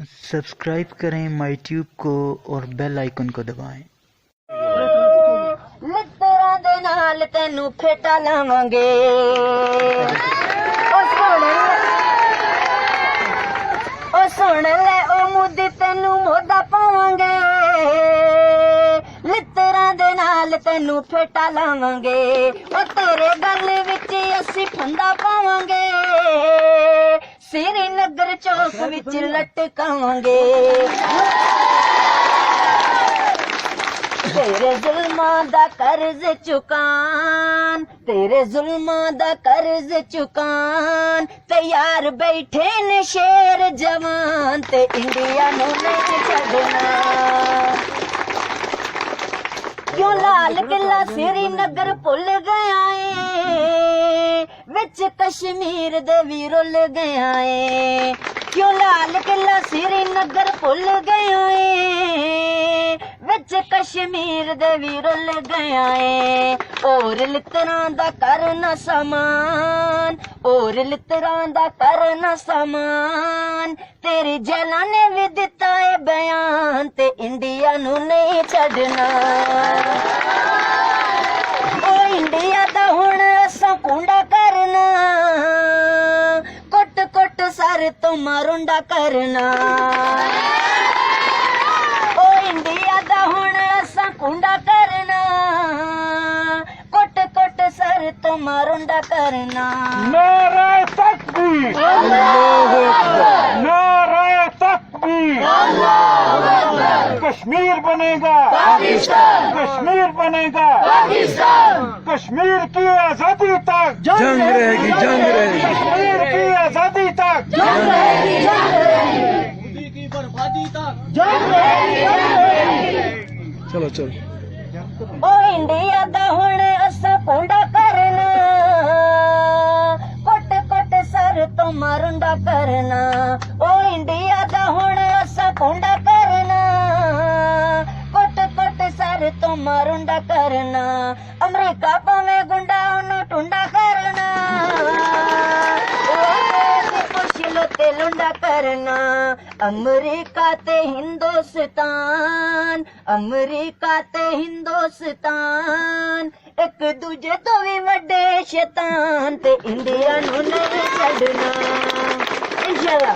Subscribe करें माई tube को और बेल आइकन को दबाएं। मित्तरां दे नाल तैनू फेटा लावांगे ओ सुन ले ओ मुद्दी तैनू मोदा पावांगे मित्तरां दे नाल तैनू फेटा लावांगे ओ तेरे गल विच असी फंदा पावांगे श्रीनगर चौक विच लटकावांगे तेरे जुल्मां दा कर्ज चुकान तेरे जुल्मां दा कर्ज चुकान तैयार बैठे ने शेर जवान ते इंडिया नूं नहीं छड्डना क्यों लाल किला श्रीनगर भुल गया है विच कश्मीर दे भी रुल गया है क्यों लाल किला श्रीनगर भुल गया है विच कश्मीर दे भी रुल गया है और लितरां दा करना समान और लितरां दा करना समान तेरी जेलां ने भी दिता है बयान ते इंडिया नूं नहीं छड्डना ओ इंडिया दा हुण असां कुंडा करना कुट कुट सर तो मारुंडा करना ओ इंडिया दा हुण असां कुंडा करना कुट कुट सर तो मारुंडा करना नारे तकबीर नारे तकबीर कश्मीर बनेगा पाकिस्तान कश्मीर बनेगा पाकिस्तान कश्मीर की आजादी तक जंग रहेगी कश्मीर की आजादी तक जंग रहेगी मोदी की बर्बादी तक चलो चलो ओ इंडिया दा हुण असां कुंडा करना कुट कुट सर तो मारुंडा करना ओ इंडिया दा हुण असां कुंडा करना कुट कुट सर तो मारुंडा करना अमरीका भावे गुंडा ओनू टुंडा करना ते लुंडा करना अमरीका ते हिंदुस्तान अमरीका ते हिंदुस्तान एक दूजे तो भी वड्डे शैतान ते इंडिया नूं नहीं छड्डना इंशाअल्लाह।